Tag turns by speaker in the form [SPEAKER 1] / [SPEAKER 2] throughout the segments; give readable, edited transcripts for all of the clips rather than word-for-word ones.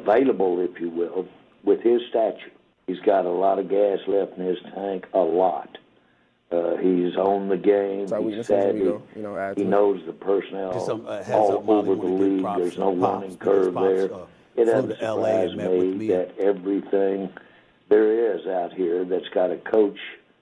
[SPEAKER 1] available, if you will, with his stature. He's got a lot of gas left in his tank, a lot. He's on the game. He's savvy. He knows the personnel all over the league. There's no learning curve there. It doesn't surprise me that everything there is out here that's got a coach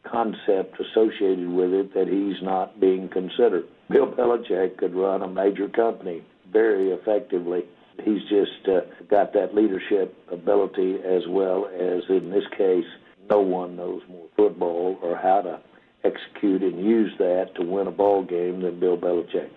[SPEAKER 1] concept associated with it that he's not being considered. Bill Belichick could run a major company very effectively. He's just got that leadership ability, as well as, in this case, no one knows more football or how to execute and use that to win a ball game than Bill Belichick.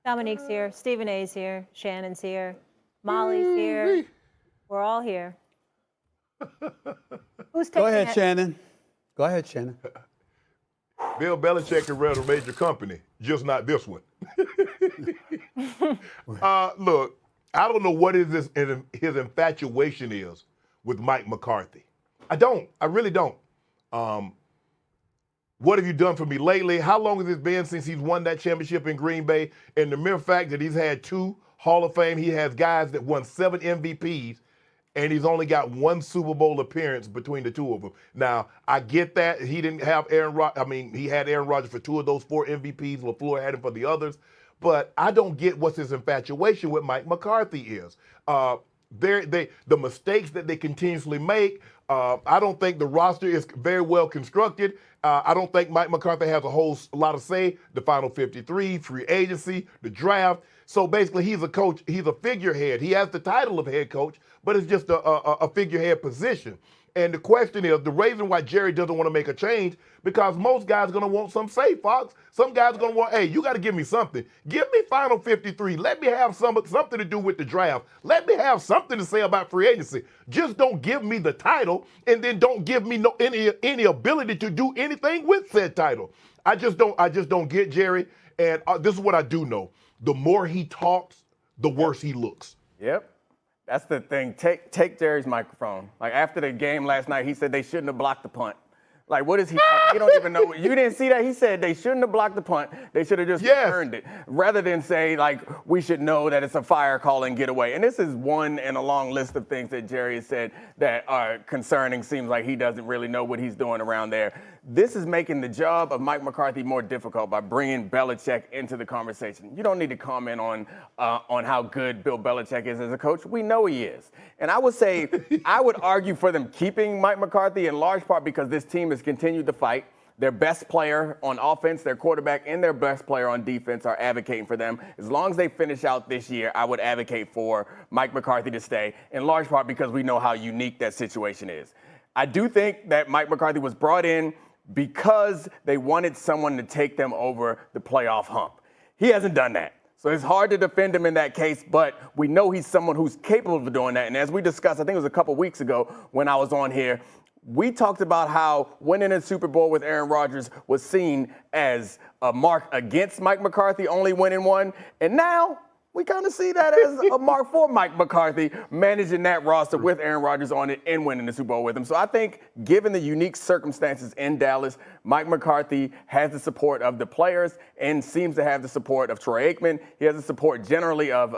[SPEAKER 2] Dominique's here, Stephen A's here, Shannon's here, Molly's here. We're all here. Who's taking
[SPEAKER 3] Go ahead, Shannon. Go ahead, Shannon.
[SPEAKER 4] Bill Belichick can run a major company, just not this one. Look, I don't know what his infatuation is with Mike McCarthy. I don't. I really don't. What have you done for me lately? How long has it been since he's won that championship in Green Bay? And the mere fact that he's had 2 Hall of Fame, he has guys that won 7 MVPs, and he's only got 1 Super Bowl appearance between the 2 of them. Now, I get that. He didn't have Aaron Rodgers. I mean, he had Aaron Rodgers for 2 of those 4 MVPs. LaFleur had him for the others. But I don't get what his infatuation with Mike McCarthy is. The mistakes that they continuously make, I don't think the roster is very well constructed. I don't think Mike McCarthy has a lot of say. The final 53, free agency, the draft. So basically, he's a coach. He's a figurehead. He has the title of head coach, but it's just a figurehead position. And the question is, the reason why Jerry doesn't want to make a change, because most guys are going to want some say, Fox. Some guys are going to want, hey, you got to give me something. Give me final 53. Let me have something to do with the draft. Let me have something to say about free agency. Just don't give me the title, and then don't give me any ability to do anything with said title. I just don't get Jerry. And this is what I do know. The more he talks, the worse he looks.
[SPEAKER 5] Yep. That's the thing. Take Jerry's microphone. Like, after the game last night, he said they shouldn't have blocked the punt. Like, what is he talking? He don't even know. You didn't see that? He said they shouldn't have blocked the punt. They should have just returned it. Rather than say, like, we should know that it's a fire call and get away. And this is one in a long list of things that Jerry has said that are concerning. Seems like he doesn't really know what he's doing around there. This is making the job of Mike McCarthy more difficult by bringing Belichick into the conversation. You don't need to comment on how good Bill Belichick is as a coach. We know he is. And I would say, I would argue for them keeping Mike McCarthy in large part because this team has continued to fight. Their best player on offense, their quarterback, and their best player on defense are advocating for them. As long as they finish out this year, I would advocate for Mike McCarthy to stay, in large part because we know how unique that situation is. I do think that Mike McCarthy was brought in because they wanted someone to take them over the playoff hump. He hasn't done that. So it's hard to defend him in that case, but we know he's someone who's capable of doing that. And as we discussed, I think it was a couple weeks ago when I was on here, we talked about how winning a Super Bowl with Aaron Rodgers was seen as a mark against Mike McCarthy, only winning one. And now we kind of see that as a mark for Mike McCarthy, managing that roster with Aaron Rodgers on it and winning the Super Bowl with him. So I think, given the unique circumstances in Dallas, Mike McCarthy has the support of the players and seems to have the support of Troy Aikman. He has the support generally of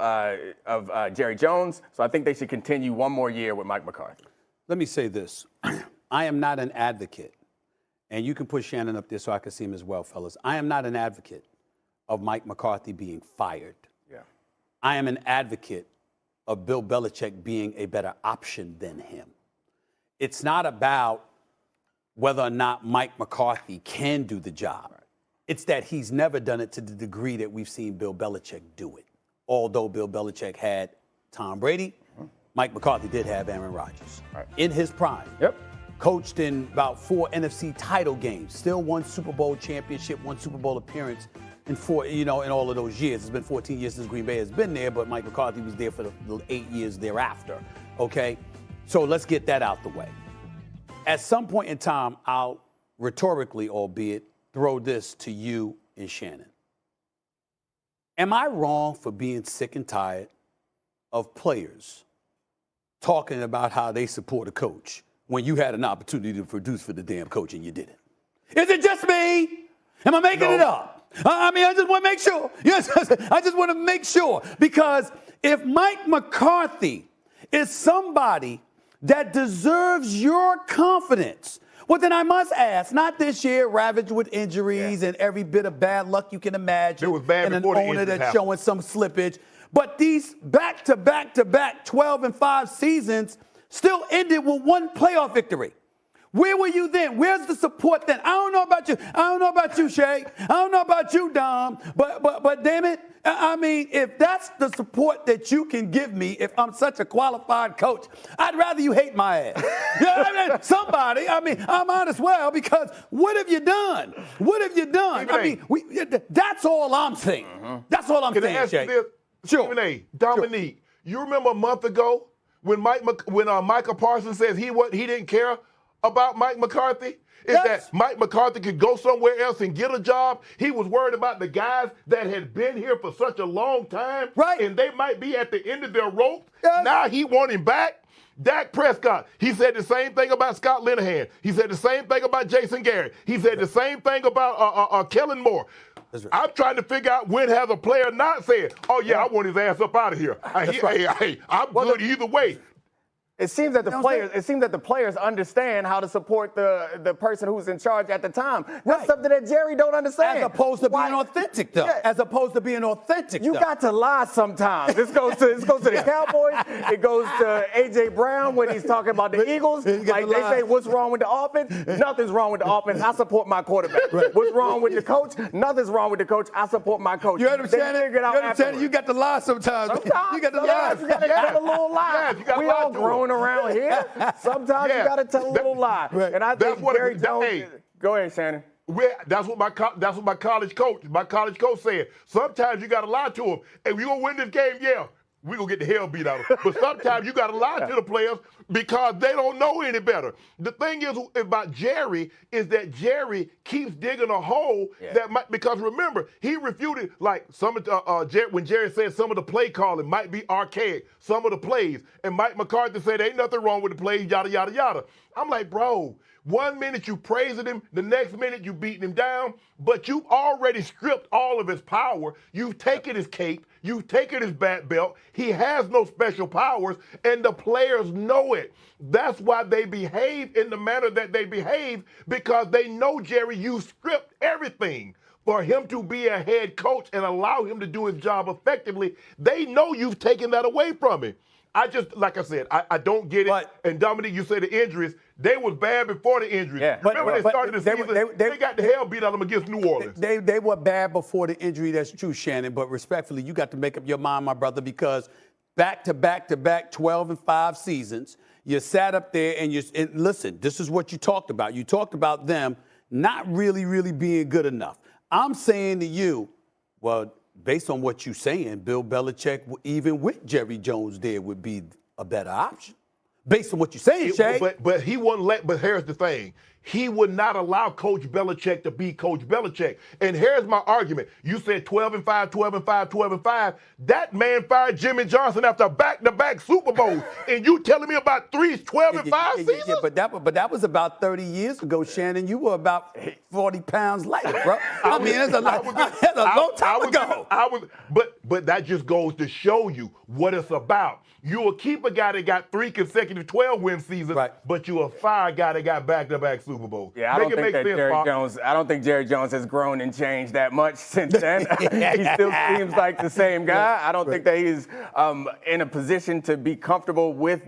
[SPEAKER 5] Jerry Jones. So I think they should continue one more year with Mike McCarthy.
[SPEAKER 3] Let me say this. I am not an advocate, and you can put Shannon up there so I can see him as well, fellas. I am not an advocate of Mike McCarthy being fired. I am an advocate of Bill Belichick being a better option than him. It's not about whether or not Mike McCarthy can do the job. Right. It's that he's never done it to the degree that we've seen Bill Belichick do it. Although Bill Belichick had Tom Brady, Mike McCarthy did have Aaron Rodgers in his prime. Yep. Coached in about 4 NFC title games, still won Super Bowl championship, 1 Super Bowl appearance. In all of those years. It's been 14 years since Green Bay has been there, but Mike McCarthy was there for the 8 years thereafter, okay? So let's get that out the way. At some point in time, I'll rhetorically, albeit, throw this to you and Shannon. Am I wrong for being sick and tired of players talking about how they support a coach when you had an opportunity to produce for the damn coach and you didn't? Is it just me? Am I making it up? I mean, I just want to make sure. Yes, I just want to make sure. Because if Mike McCarthy is somebody that deserves your confidence, well, then I must ask, not this year, ravaged with injuries and every bit of bad luck you can imagine.
[SPEAKER 4] It was bad
[SPEAKER 3] and
[SPEAKER 4] before
[SPEAKER 3] an
[SPEAKER 4] the
[SPEAKER 3] owner
[SPEAKER 4] injuries
[SPEAKER 3] that's
[SPEAKER 4] happened.
[SPEAKER 3] showing some slippage. But these back-to-back 12-5 seasons still ended with one playoff victory. Where were you then? Where's the support then? I don't know about you. I don't know about you, Shay. I don't know about you, Dom. But damn it, I mean, if that's the support that you can give me, if I'm such a qualified coach, I'd rather you hate my ass. Somebody. I mean, I might as well, because what have you done? What have you done? I mean, that's all I'm saying. That's all I'm saying, Shay.
[SPEAKER 4] Sure. Stephen A., Dominique, you remember a month ago when Michael Parsons says he didn't care about Mike McCarthy? Is that Mike McCarthy could go somewhere else and get a job? He was worried about the guys that had been here for such a long time, and they might be at the end of their rope. Now he want him back. Dak Prescott, he said the same thing about Scott Linehan. He said the same thing about Jason Garrett. He said the same thing about Kellen Moore. Right. I'm trying to figure out when has a player not said, oh, yeah, I want his ass up out of here. I'm good either way.
[SPEAKER 5] It seems that the players understand how to support the person who's in charge at the time. That's something that Jerry don't understand.
[SPEAKER 3] As opposed to being authentic, though. Yeah. As opposed to being authentic.
[SPEAKER 5] You got to lie sometimes. This goes to the Cowboys. It goes to A.J. Brown when he's talking about the Eagles. Like they say, what's wrong with the offense? Nothing's wrong with the offense. I support my quarterback. Right. What's wrong with the coach? Nothing's wrong with the coach. I support my coach.
[SPEAKER 3] You understand it? You got to lie sometimes. You got to lie.
[SPEAKER 5] You got to tell a little lie. We all grown around here. Sometimes you got to tell a little lie. Right. And I think Jerry Jones. Go ahead, Shannon.
[SPEAKER 4] That's what my college coach said. Sometimes you got to lie to them. And we gonna win this game, we're going to get the hell beat out of them. But sometimes you got to lie to the players because they don't know any better. The thing is about Jerry is that Jerry keeps digging a hole because remember, he refuted, like some of when Jerry said some of the play calling might be archaic, some of the plays. And Mike McCarthy said ain't nothing wrong with the plays, yada, yada, yada. I'm like, bro, 1 minute you praising him, the next minute you beating him down, but you've already stripped all of his power. You've taken his cape. You've taken his bat belt. He has no special powers, and the players know it. That's why they behave in the manner that they behave, because they know, Jerry, you stripped everything. For him to be a head coach and allow him to do his job effectively, they know you've taken that away from him. Like I said, I don't get it. And Dominique, you say the injuries, they was bad before the injuries. Yeah. Remember they started the season, they got the hell beat out of them against New Orleans.
[SPEAKER 3] They were bad before the injury, that's true, Shannon, but respectfully, you got to make up your mind, my brother, because back-to-back 12-5 seasons, you sat up there and listen, this is what you talked about. You talked about them not really being good enough. I'm saying to you, well, based on what you're saying, Bill Belichick, even with Jerry Jones there, would be a better option. Based on what you're saying, Shay.
[SPEAKER 4] But he wouldn't but here's the thing. He would not allow Coach Belichick to be Coach Belichick. And here's my argument. You said 12-5, 12-5, 12-5. That man fired Jimmy Johnson after back-to-back Super Bowls. And you telling me about 12-5 seasons?
[SPEAKER 3] Yeah, but that was about 30 years ago, Shannon. You were about 40 pounds lighter, bro. I mean, that's a long time ago.
[SPEAKER 4] But that just goes to show you what it's about. You will keep a guy that got 3 consecutive 12-win seasons, but you will fire a guy that got back-to-back Super Bowls.
[SPEAKER 5] Yeah, I don't think Jerry Jones has grown and changed that much since then. He still seems like the same guy. I don't think that he's in a position to be comfortable with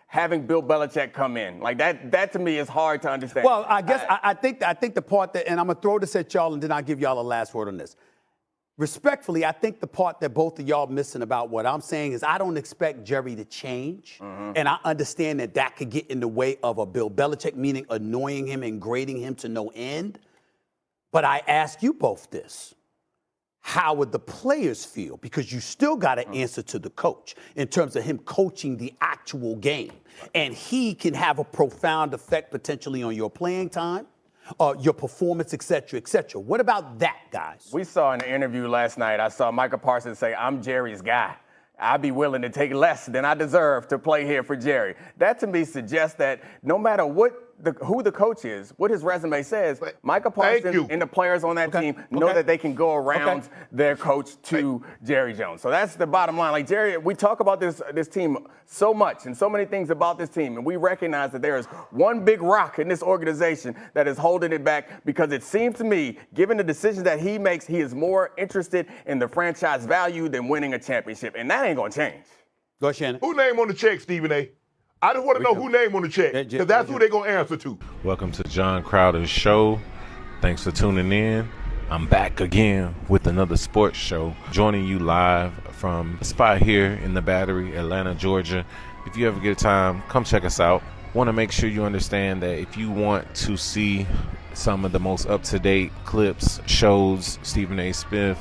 [SPEAKER 5] having Bill Belichick come in. Like that to me is hard to understand.
[SPEAKER 3] Well, I guess I think the part that, and I'm gonna throw this at y'all, and then I'll give y'all a last word on this. Respectfully, I think the part that both of y'all missing about what I'm saying is I don't expect Jerry to change. And I understand that could get in the way of a Bill Belichick, meaning annoying him and grading him to no end. But I ask you both this. How would the players feel? Because you still got to answer to the coach in terms of him coaching the actual game. And he can have a profound effect potentially on your playing time, your performance, et cetera, et cetera. What about that, guys?
[SPEAKER 5] We saw in the interview last night, I saw Michael Parsons say, I'm Jerry's guy. I'd be willing to take less than I deserve to play here for Jerry. That to me suggests that no matter what who the coach is, what his resume says, Micah Parsons and the players on that team know that they can go around their coach to Jerry Jones. So that's the bottom line. Like Jerry, we talk about this team so much and so many things about this team, and we recognize that there is one big rock in this organization that is holding it back, because it seems to me, given the decisions that he makes, he is more interested in the franchise value than winning a championship, and that ain't gonna change.
[SPEAKER 3] Go ahead, Shannon.
[SPEAKER 4] Who name on the check, Stephen A? I just want to know who name on the check, because that's who they're going to answer to.
[SPEAKER 6] Welcome to John Crowder's show. Thanks for tuning in. I'm back again with another sports show, joining you live from a spot here in the Battery, Atlanta, Georgia. If you ever get time, come check us out. Want to make sure you understand that if you want to see some of the most up-to-date clips, shows, Stephen A. Smith,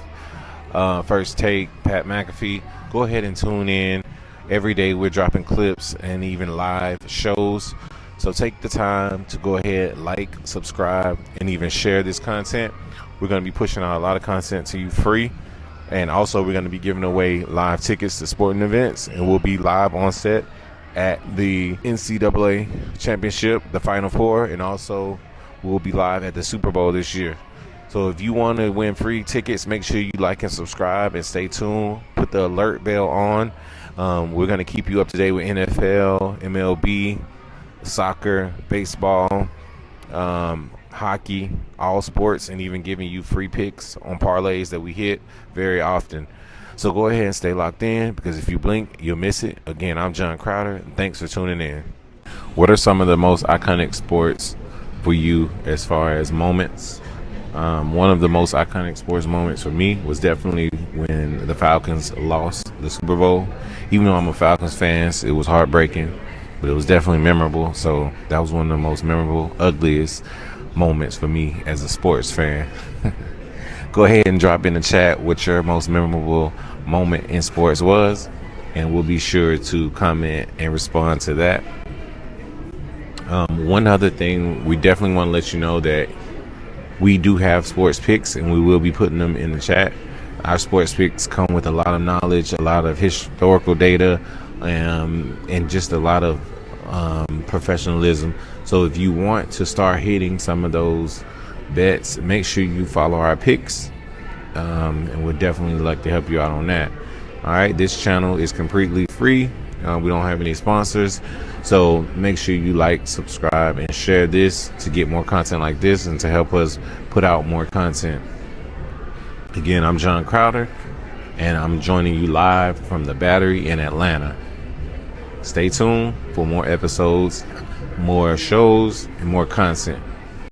[SPEAKER 6] First Take, Pat McAfee, go ahead and tune in. Every day we're dropping clips and even live shows. So take the time to go ahead, like, subscribe, and even share this content. We're going to be pushing out a lot of content to you free. And also we're going to be giving away live tickets to sporting events. And we'll be live on set at the NCAA Championship, the Final Four. And also we'll be live at the Super Bowl this year. So if you want to win free tickets, make sure you like and subscribe and stay tuned. Put the alert bell on. We're going to keep you up to date with NFL, MLB, soccer, baseball, hockey, all sports, and even giving you free picks on parlays that we hit very often. So go ahead and stay locked in, because if you blink, you'll miss it. Again, I'm John Crowder, and thanks for tuning in. What are some of the most iconic sports for you as far as moments? One of the most iconic sports moments for me was definitely when the Falcons lost the Super Bowl. Even though I'm a Falcons fan, it was heartbreaking, but it was definitely memorable. So that was one of the most memorable, ugliest moments for me as a sports fan. Go ahead and drop in the chat what your most memorable moment in sports was, and we'll be sure to comment and respond to that. One other thing, we definitely want to let you know that we do have sports picks, and we will be putting them in the chat. Our sports picks come with a lot of knowledge, a lot of historical data, and just a lot of professionalism. So if you want to start hitting some of those bets, make sure you follow our picks, and we'd definitely like to help you out on that. All right, this channel is completely free. We don't have any sponsors, so make sure you like, subscribe, and share this to get more content like this and to help us put out more content. Again, I'm John Crowder, and I'm joining you live from the Battery in Atlanta. Stay tuned for more episodes, more shows, and more content.